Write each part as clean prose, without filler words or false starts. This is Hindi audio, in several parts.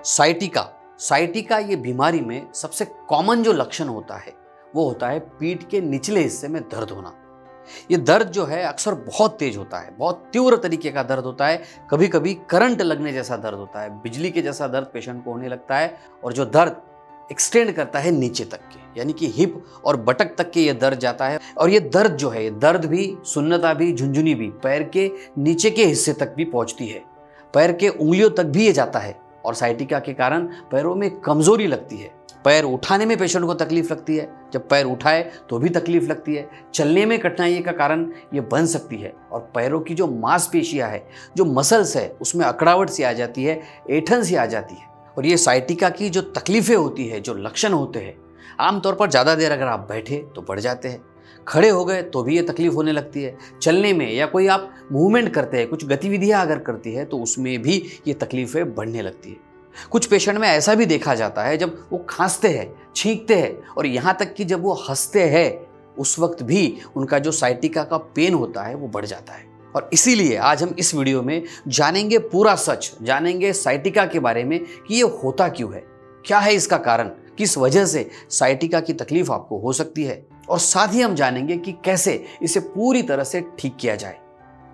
साइटिका साइटिका ये बीमारी में सबसे कॉमन जो लक्षण होता है वो होता है पीठ के निचले हिस्से में दर्द होना। ये दर्द जो है अक्सर बहुत तेज होता है, बहुत तीव्र तरीके का दर्द होता है। कभी कभी करंट लगने जैसा दर्द होता है, बिजली के जैसा दर्द पेशेंट को होने लगता है। और जो दर्द एक्सटेंड करता है नीचे तक के, यानी कि हिप और बटक तक के ये दर्द जाता है। और ये दर्द जो है, ये दर्द भी, सुन्नता भी, झुंझुनी भी पैर के नीचे के हिस्से तक भी पहुंचती है, पैर के उंगलियों तक भी ये जाता है। और साइटिका के कारण पैरों में कमजोरी लगती है, पैर उठाने में पेशेंट को तकलीफ लगती है, जब पैर उठाए तो भी तकलीफ लगती है, चलने में कठिनाई का कारण ये बन सकती है। और पैरों की जो मांसपेशियां है, जो मसल्स है, उसमें अकड़ावट सी आ जाती है, ऐंठन सी आ जाती है। और ये साइटिका की जो तकलीफें होती है, जो लक्षण होते हैं, आमतौर पर ज़्यादा देर अगर आप बैठे तो बढ़ जाते हैं, खड़े हो गए तो भी ये तकलीफ होने लगती है, चलने में या कोई आप मूवमेंट करते हैं, कुछ गतिविधियां अगर करती है तो उसमें भी ये तकलीफें बढ़ने लगती है। कुछ पेशेंट में ऐसा भी देखा जाता है जब वो खांसते हैं, छींकते हैं और यहाँ तक कि जब वो हंसते हैं उस वक्त भी उनका जो साइटिका का पेन होता है वो बढ़ जाता है। और इसीलिए आज हम इस वीडियो में जानेंगे पूरा सच, जानेंगे साइटिका के बारे में कि ये होता क्यों है, क्या है इसका कारण, किस वजह से साइटिका की तकलीफ आपको हो सकती है। और साथ ही हम जानेंगे कि कैसे इसे पूरी तरह से ठीक किया जाए।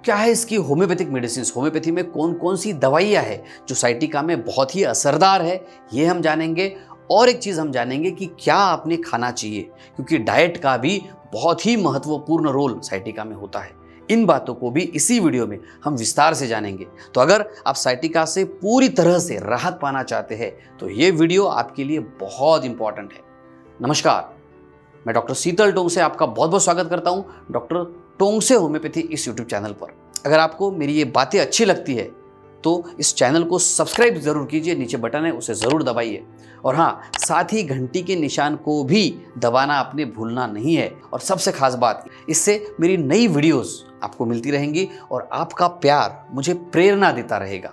क्या है इसकी होम्योपैथिक मेडिसिन, होम्योपैथी में कौन कौन सी दवाइयाँ हैं जो साइटिका में बहुत ही असरदार है, ये हम जानेंगे। और एक चीज़ हम जानेंगे कि क्या आपने खाना चाहिए, क्योंकि डाइट का भी बहुत ही महत्वपूर्ण रोल साइटिका में होता है। इन बातों को भी इसी वीडियो में हम विस्तार से जानेंगे। तो अगर आप साइटिका से पूरी तरह से राहत पाना चाहते हैं तो ये वीडियो आपके लिए बहुत इंपॉर्टेंट है। नमस्कार, मैं डॉक्टर शीतल टोंगसे आपका बहुत बहुत स्वागत करता हूँ डॉक्टर टोंगसे होम्योपैथी इस यूट्यूब चैनल पर। अगर आपको मेरी ये बातें अच्छी लगती है तो इस चैनल को सब्सक्राइब जरूर कीजिए, नीचे बटन है उसे ज़रूर दबाइए। और हाँ, साथ ही घंटी के निशान को भी दबाना आपने भूलना नहीं है। और सबसे खास बात, इससे मेरी नई वीडियोस आपको मिलती रहेंगी और आपका प्यार मुझे प्रेरणा देता रहेगा।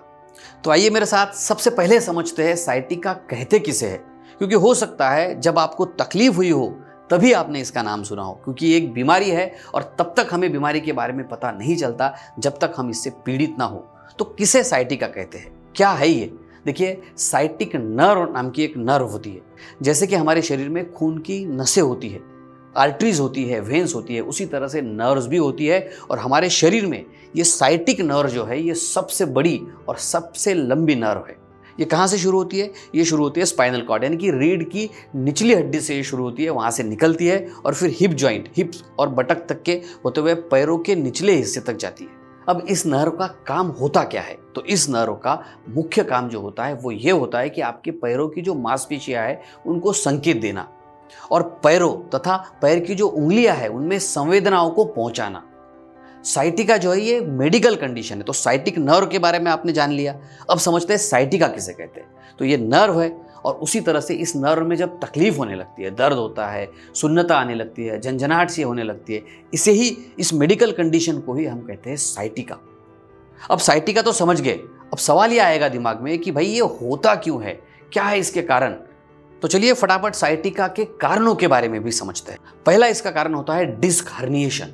तो आइए मेरे साथ सबसे पहले समझते हैं साइटिका कहते किसे है, क्योंकि हो सकता है जब आपको तकलीफ हुई हो तभी आपने इसका नाम सुना हो, क्योंकि एक बीमारी है और तब तक हमें बीमारी के बारे में पता नहीं चलता जब तक हम इससे पीड़ित ना हो। तो किसे साइटिका कहते हैं, क्या है ये? देखिए, साइटिक नर्व नाम की एक नर्व होती है। जैसे कि हमारे शरीर में खून की नसें होती है, आर्टरीज होती है, वेन्स होती है, उसी तरह से नर्व्स भी होती है। और हमारे शरीर में ये साइटिक नर्व जो है ये सबसे बड़ी और सबसे लंबी नर्व है। ये कहाँ से शुरू होती है? ये शुरू होती है स्पाइनल कॉर्ड, यानी कि रीढ़ की निचली हड्डी से ये शुरू होती है, वहाँ से निकलती है और फिर हिप जॉइंट, हिप्स और बटक तक के होते हुए पैरों के निचले हिस्से तक जाती है। अब इस नर्व का काम होता क्या है? तो इस नर्व का मुख्य काम जो होता है वो ये होता है कि आपके पैरों की जो मांसपेशियां है उनको संकेत देना और पैरों तथा पैर की जो उंगलियां हैं उनमें संवेदनाओं को पहुंचाना। साइटिका जो है ये मेडिकल कंडीशन है। तो साइटिक नर्व के बारे में आपने जान लिया, अब समझते हैं साइटिका किसे कहते हैं। तो ये नर्व है और उसी तरह से इस नर्व में जब तकलीफ होने लगती है, दर्द होता है, सुन्नता आने लगती है, झंझनाहट सी होने लगती है, इसे ही, इस मेडिकल कंडीशन को ही हम कहते हैं साइटिका। अब साइटिका तो समझ गए, अब सवाल ये आएगा दिमाग में कि भाई ये होता क्यों है, क्या है इसके कारण? तो चलिए फटाफट साइटिका के कारणों के बारे में भी समझते हैं। पहला इसका कारण होता है डिस्क हर्निएशन।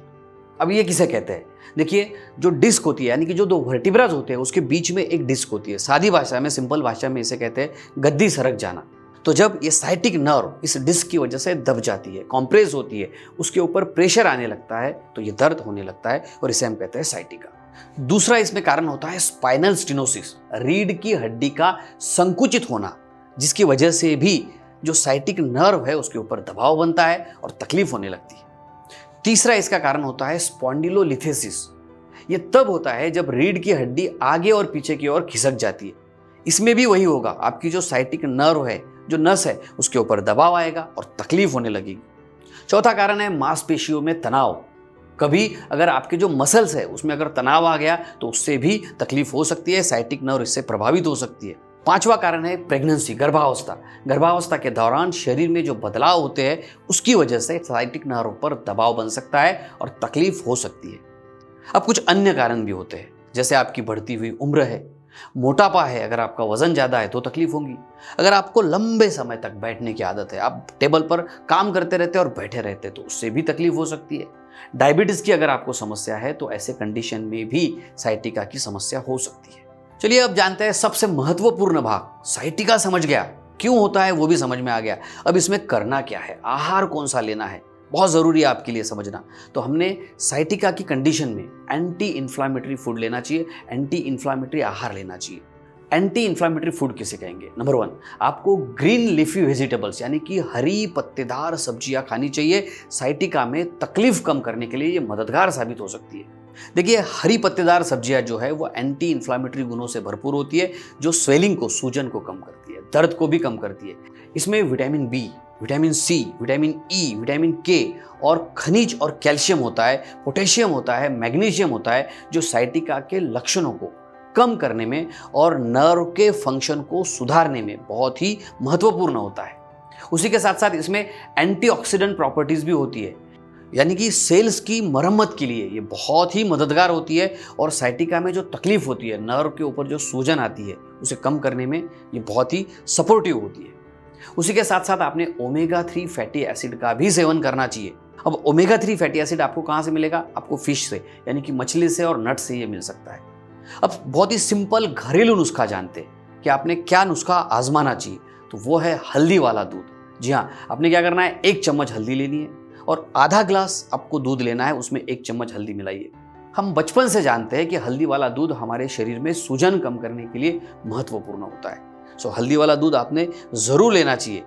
अब ये किसे कहते हैं? देखिए, जो डिस्क होती है, यानी कि जो दो वर्टिब्राज होते हैं उसके बीच में एक डिस्क होती है। सादी भाषा में, सिंपल भाषा में इसे कहते हैं गद्दी सरक जाना। तो जब ये साइटिक नर्व इस डिस्क की वजह से दब जाती है, कॉम्प्रेस होती है, उसके ऊपर प्रेशर आने लगता है तो ये दर्द होने लगता है और इसे हम कहते हैं साइटिका। दूसरा इसमें कारण होता है स्पाइनल स्टिनोसिस, रीढ़ की हड्डी का संकुचित होना, जिसकी वजह से भी जो साइटिक नर्व है उसके ऊपर दबाव बनता है और तकलीफ होने लगती है। तीसरा इसका कारण होता है स्पॉन्डिलोलिथेसिस। ये तब होता है जब रीढ़ की हड्डी आगे और पीछे की ओर खिसक जाती है। इसमें भी वही होगा, आपकी जो साइटिक नर्व है, जो नस है, उसके ऊपर दबाव आएगा और तकलीफ होने लगेगी। चौथा कारण है मांसपेशियों में तनाव। कभी अगर आपके जो मसल्स है उसमें अगर तनाव आ गया तो उससे भी तकलीफ हो सकती है, साइटिक नर्व इससे प्रभावित हो सकती है। पांचवा कारण है प्रेगनेंसी, गर्भावस्था। गर्भावस्था के दौरान शरीर में जो बदलाव होते हैं उसकी वजह से साइटिक नर्व पर दबाव बन सकता है और तकलीफ हो सकती है। अब कुछ अन्य कारण भी होते हैं, जैसे आपकी बढ़ती हुई उम्र है, मोटापा है, अगर आपका वजन ज़्यादा है तो तकलीफ होगी। अगर आपको लंबे समय तक बैठने की आदत है, आप टेबल पर काम करते रहते हैं और बैठे रहते हैं तो उससे भी तकलीफ हो सकती है। डायबिटीज़ की अगर आपको समस्या है तो ऐसे कंडीशन में भी साइटिका की समस्या हो सकती है। चलिए अब जानते हैं सबसे महत्वपूर्ण भाग, साइटिका समझ गया, क्यों होता है वो भी समझ में आ गया। अब इसमें करना क्या है, आहार कौन सा लेना है, बहुत ज़रूरी है आपके लिए समझना। तो हमने साइटिका की कंडीशन में एंटी इन्फ्लामेटरी फूड लेना चाहिए, एंटी इन्फ्लामेटरी आहार लेना चाहिए। एंटी इन्फ्लामेटरी फूड किसे कहेंगे? नंबर 1, आपको ग्रीन लीफी वेजिटेबल्स यानी कि हरी पत्तेदार सब्जियां खानी चाहिए। साइटिका में तकलीफ कम करने के लिए ये मददगार साबित हो सकती है। देखिए, हरी पत्तेदार सब्जियां जो है वो एंटी इन्फ्लामेटरी गुणों से भरपूर होती है, जो स्वेलिंग को, सूजन को कम करती है, दर्द को भी कम करती है। इसमें vitamin B, vitamin C, vitamin E, vitamin K और खनिज और कैल्शियम होता है, पोटेशियम होता है, मैग्नीशियम होता है, जो साइटिका के लक्षणों को कम करने में और नर्व के फंक्शन को सुधारने में बहुत ही महत्वपूर्ण होता है। उसी के साथ साथ इसमें एंटीऑक्सीडेंट प्रॉपर्टीज भी होती है, यानी कि सेल्स की मरम्मत के लिए ये बहुत ही मददगार होती है। और साइटिका में जो तकलीफ होती है, नर्व के ऊपर जो सूजन आती है, उसे कम करने में ये बहुत ही सपोर्टिव होती है। उसी के साथ साथ आपने ओमेगा 3 फैटी एसिड का भी सेवन करना चाहिए। अब ओमेगा 3 फैटी एसिड आपको कहाँ से मिलेगा? आपको फिश से, यानी कि मछली से और नट से ये मिल सकता है। अब बहुत ही सिंपल घरेलू नुस्खा जानते हैं कि आपने क्या नुस्खा आजमाना चाहिए, तो वो है हल्दी वाला दूध। जी हाँ, आपने क्या करना है, 1 चम्मच हल्दी लेनी है और आधा ग्लास आपको दूध लेना है, उसमें 1 चम्मच हल्दी मिलाइए। हम बचपन से जानते हैं कि हल्दी वाला दूध हमारे शरीर में सूजन कम करने के लिए महत्वपूर्ण होता है। सो हल्दी वाला दूध आपने ज़रूर लेना चाहिए।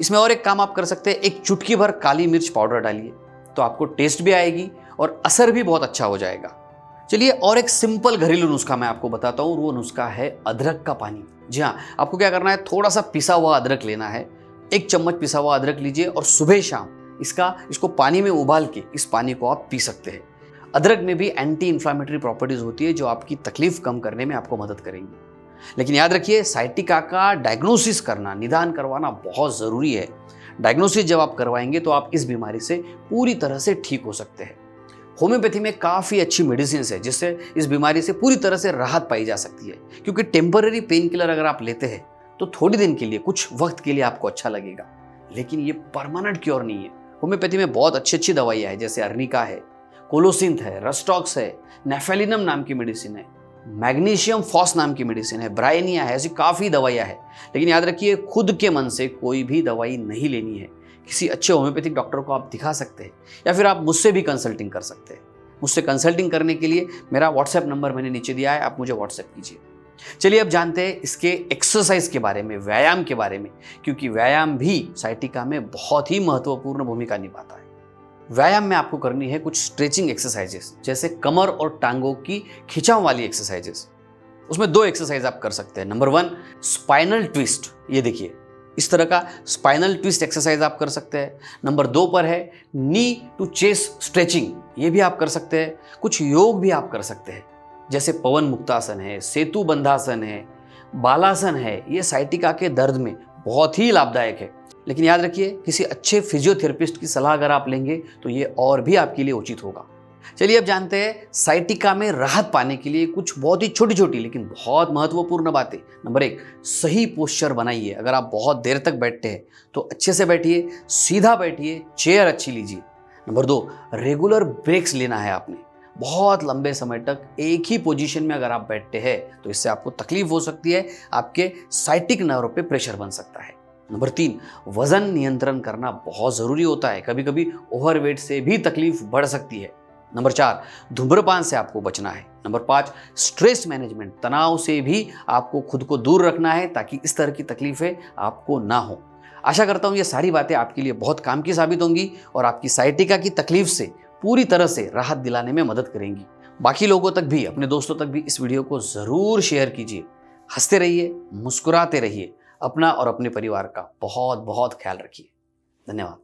इसमें और एक काम आप कर सकते हैं, 1 चुटकी भर काली मिर्च पाउडर डालिए, तो आपको टेस्ट भी आएगी और असर भी बहुत अच्छा हो जाएगा। चलिए और एक सिंपल घरेलू नुस्खा मैं आपको बताता हूँ, वो नुस्खा है अदरक का पानी। जी हाँ, आपको क्या करना है, थोड़ा सा पिसा हुआ अदरक लेना है, 1 चम्मच पिसा हुआ अदरक लीजिए और सुबह शाम इसको पानी में उबाल के इस पानी को आप पी सकते हैं। अदरक में भी एंटी इन्फ्लामेटरी प्रॉपर्टीज होती है, जो आपकी तकलीफ कम करने में आपको मदद करेंगी। लेकिन याद रखिए, साइटिका का डायग्नोसिस करना, निदान करवाना बहुत ज़रूरी है। डायग्नोसिस जब आप करवाएंगे तो आप इस बीमारी से पूरी तरह से ठीक हो सकते हैं। होम्योपैथी में काफ़ी अच्छी मेडिसिन है जिससे इस बीमारी से पूरी तरह से राहत पाई जा सकती है, क्योंकि टेम्पररी पेन किलर अगर आप लेते हैं तो थोड़ी दिन के लिए, कुछ वक्त के लिए आपको अच्छा लगेगा, लेकिन ये परमानेंट क्योर नहीं है। होम्योपैथी में बहुत अच्छी अच्छी दवाइयाँ हैं, जैसे अर्निका है, कोलोसिंथ है, रस्टॉक्स है, नेफेलिनम नाम की मेडिसिन है, मैग्नीशियम फॉस नाम की मेडिसिन है, ब्रायनिया है, ऐसी काफ़ी दवाइयाँ हैं। लेकिन याद रखिए, खुद के मन से कोई भी दवाई नहीं लेनी है। किसी अच्छे होम्योपैथिक डॉक्टर को आप दिखा सकते हैं, या फिर आप मुझसे भी कंसल्टिंग कर सकते हैं। मुझसे कंसल्टिंग करने के लिए मेरा व्हाट्सएप नंबर मैंने नीचे दिया है, आप मुझे व्हाट्सएप कीजिए। चलिए अब जानते हैं इसके एक्सरसाइज के बारे में, व्यायाम के बारे में, क्योंकि व्यायाम भी साइटिका में बहुत ही महत्वपूर्ण भूमिका निभाता है। व्यायाम में आपको करनी है कुछ स्ट्रेचिंग एक्सरसाइजेस, जैसे कमर और टांगों की खिंचाव वाली एक्सरसाइजेस। उसमें 2 एक्सरसाइज आप कर सकते हैं। Number 1, spinal twist. ये देखिए, इस तरह का स्पाइनल ट्विस्ट एक्सरसाइज आप कर सकते हैं। नंबर 2 पर है नी टू चेस्ट स्ट्रेचिंग, ये भी आप कर सकते हैं। कुछ योग भी आप कर सकते हैं, जैसे पवन मुक्तासन है, सेतु बंधासन है, बालासन है। ये साइटिका के दर्द में बहुत ही लाभदायक है। लेकिन याद रखिए, किसी अच्छे फिजियोथेरेपिस्ट की सलाह अगर आप लेंगे तो ये और भी आपके लिए उचित होगा। चलिए अब जानते हैं साइटिका में राहत पाने के लिए कुछ बहुत ही छोटी छोटी लेकिन बहुत महत्वपूर्ण बातें। नंबर 1, सही पोस्चर बनाइए। अगर आप बहुत देर तक बैठते हैं तो अच्छे से बैठिए, सीधा बैठिए, चेयर अच्छी लीजिए। नंबर 2, रेगुलर ब्रेक्स लेना है आपने। बहुत लंबे समय तक एक ही पोजीशन में अगर आप बैठते हैं तो इससे आपको तकलीफ हो सकती है, आपके साइटिक नर्व पे प्रेशर बन सकता है। नंबर 3, वजन नियंत्रण करना बहुत ज़रूरी होता है। कभी कभी ओवरवेट से भी तकलीफ बढ़ सकती है। नंबर 4, धूम्रपान से आपको बचना है। नंबर 5, स्ट्रेस मैनेजमेंट, तनाव से भी आपको खुद को दूर रखना है ताकि इस तरह की तकलीफें आपको ना हो। आशा करता हूँ ये सारी बातें आपके लिए बहुत काम की साबित होंगी और आपकी साइटिका की तकलीफ से पूरी तरह से राहत दिलाने में मदद करेंगी। बाकी लोगों तक भी, अपने दोस्तों तक भी इस वीडियो को ज़रूर शेयर कीजिए। हंसते रहिए, मुस्कुराते रहिए, अपना और अपने परिवार का बहुत बहुत ख्याल रखिए। धन्यवाद।